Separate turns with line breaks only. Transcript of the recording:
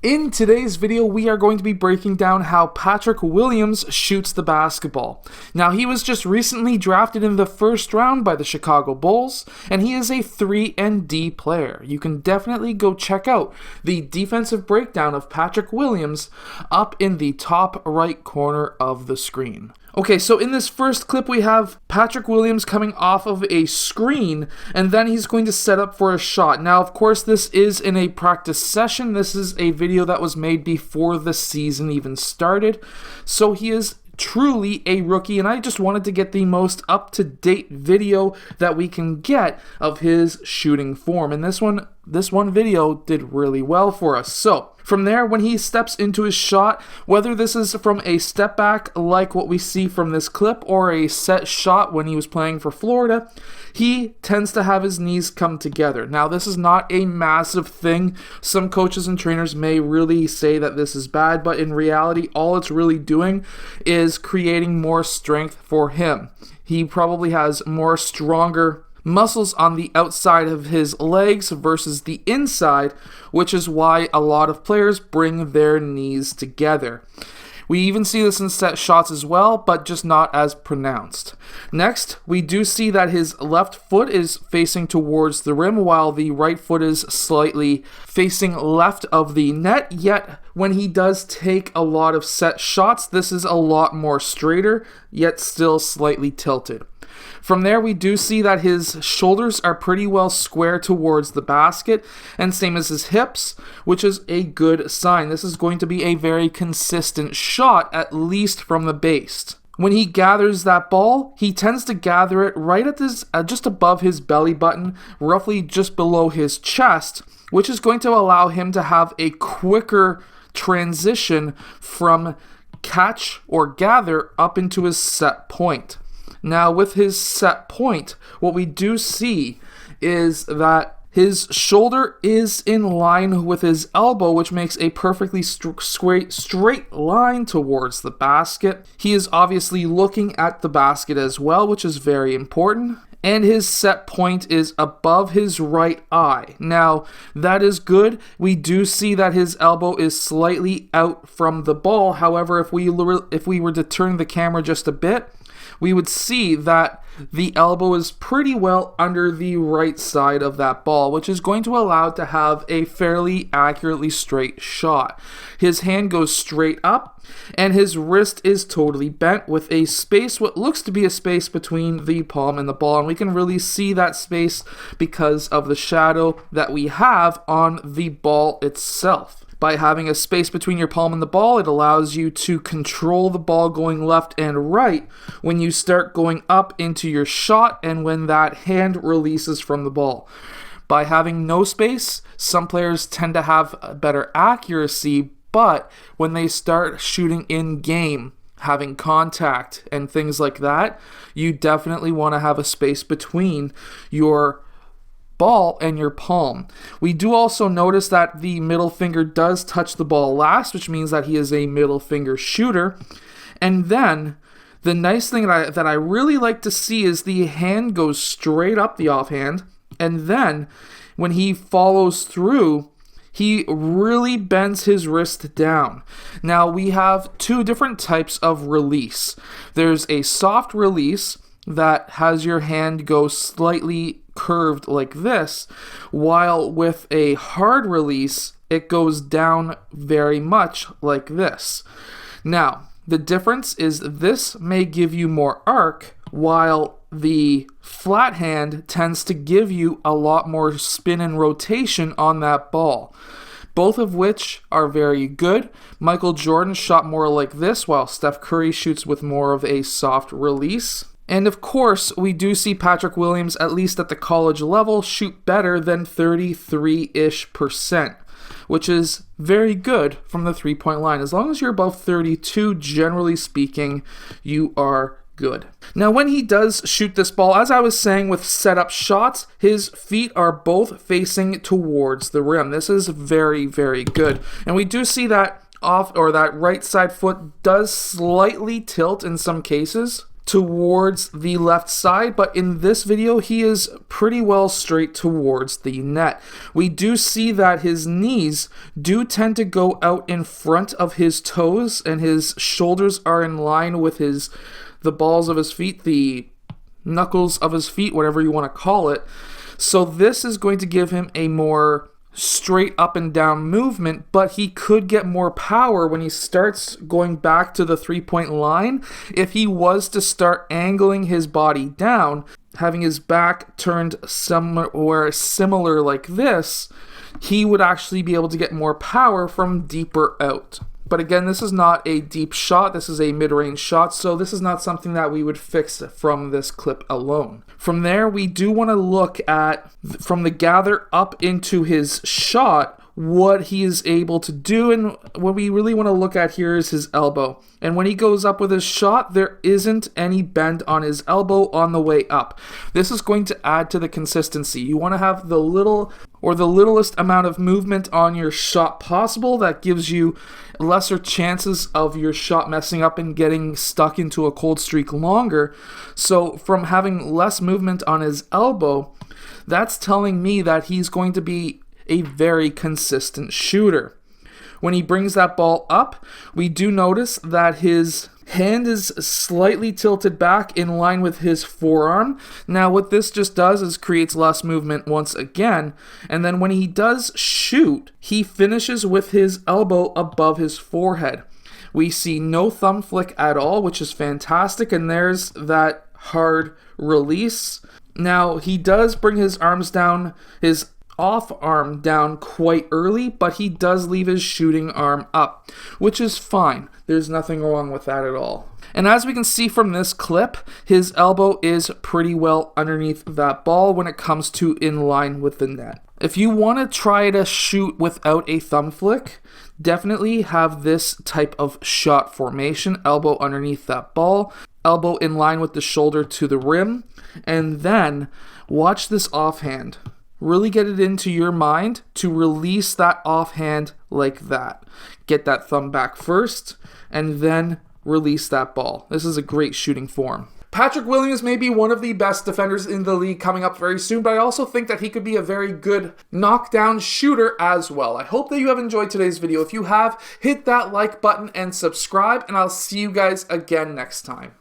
In today's video, we are going to be breaking down how Patrick Williams shoots the basketball. Now, he was just recently drafted in the first round by the Chicago Bulls, and he is a 3-and-D player. You can definitely go check out the defensive breakdown of Patrick Williams up in the top right corner of the screen. Okay, so in this first clip, we have Patrick Williams coming off of a screen, and then he's going to set up for a shot. Now, of course, this is in a practice session. This is a video that was made before the season even started, so he is truly a rookie, and I just wanted to get the most up-to-date video that we can get of his shooting form, and this one video did really well for us. So from there, when he steps into his shot, whether this is from a step back like what we see from this clip or a set shot when he was playing for Florida, he tends to have his knees come together. Now, this is not a massive thing. Some coaches and trainers may really say that this is bad, but in reality, all it's really doing is creating more strength for him. He probably has more stronger muscles on the outside of his legs versus the inside, which is why a lot of players bring their knees together. We even see this in set shots as well, but just not as pronounced. Next, we do see that his left foot is facing towards the rim while the right foot is slightly facing left of the net, yet when he does take a lot of set shots, this is a lot more straighter, yet still slightly tilted. From there, we do see that his shoulders are pretty well square towards the basket, and same as his hips, which is a good sign. This is going to be a very consistent shot, at least from the base. When he gathers that ball, he tends to gather it right at this, just above his belly button, roughly just below his chest, which is going to allow him to have a quicker transition from catch or gather up into his set point. Now, with his set point, what we do see is that his shoulder is in line with his elbow, which makes a perfectly straight line towards the basket. He is obviously looking at the basket as well, which is very important. And his set point is above his right eye. Now, that is good. We do see that his elbow is slightly out from the ball. However, if we were to turn the camera just a bit, we would see that the elbow is pretty well under the right side of that ball, which is going to allow it to have a fairly accurately straight shot. His hand goes straight up, and his wrist is totally bent with a space, what looks to be a space between the palm and the ball, and we can really see that space because of the shadow that we have on the ball itself. By having a space between your palm and the ball, it allows you to control the ball going left and right when you start going up into your shot and when that hand releases from the ball. By having no space, some players tend to have better accuracy, but when they start shooting in game, having contact and things like that, you definitely want to have a space between your ball and your palm. We do also notice that the middle finger does touch the ball last, which means that he is a middle finger shooter. And then the nice thing that I really like to see is the hand goes straight up, the offhand, and then when he follows through, he really bends his wrist down. Now, we have two different types of release. There's a soft release that has your hand go slightly curved like this, while with a hard release, it goes down very much like this. Now, the difference is this may give you more arc, while the flat hand tends to give you a lot more spin and rotation on that ball. Both of which are very good. Michael Jordan shot more like this, while Steph Curry shoots with more of a soft release. And of course, we do see Patrick Williams, at least at the college level, shoot better than 33-ish%, which is very good from the three-point line. As long as you're above 32, generally speaking, you are good. Now, when he does shoot this ball, as I was saying with setup shots, his feet are both facing towards the rim. This is very, very good. And we do see that that right side foot does slightly tilt in some cases. towards the left side, but in this video he is pretty well straight towards the net. We do see that his knees do tend to go out in front of his toes, and his shoulders are in line with the balls of his feet, the knuckles of his feet, whatever you want to call it. So this is going to give him a more straight up and down movement, but he could get more power when he starts going back to the 3-point line. If he was to start angling his body down, having his back turned somewhere similar like this, he would actually be able to get more power from deeper out. But again, this is not a deep shot, this is a mid-range shot, so this is not something that we would fix from this clip alone. From there, we do want to look at, from the gather up into his shot, what he is able to do, and what we really want to look at here is his elbow. And when he goes up with his shot, there isn't any bend on his elbow on the way up. This is going to add to the consistency. You want to have the littlest amount of movement on your shot possible. That gives you lesser chances of your shot messing up and getting stuck into a cold streak longer. So from having less movement on his elbow, that's telling me that he's going to be a very consistent shooter. When he brings that ball up, we do notice that his hand is slightly tilted back in line with his forearm. Now what this just does is creates less movement once again, and then when he does shoot, he finishes with his elbow above his forehead. We see no thumb flick at all, which is fantastic, and there's that hard release. Now he does bring his arms down, his off arm down quite early, but he does leave his shooting arm up, which is fine. There's nothing wrong with that at all. And as we can see from this clip, his elbow is pretty well underneath that ball when it comes to in line with the net. If you want to try to shoot without a thumb flick, definitely have this type of shot formation, elbow underneath that ball, elbow in line with the shoulder to the rim, and then watch this offhand. Really get it into your mind to release that offhand like that. Get that thumb back first, and then release that ball. This is a great shooting form. Patrick Williams may be one of the best defenders in the league coming up very soon, but I also think that he could be a very good knockdown shooter as well. I hope that you have enjoyed today's video. If you have, hit that like button and subscribe, and I'll see you guys again next time.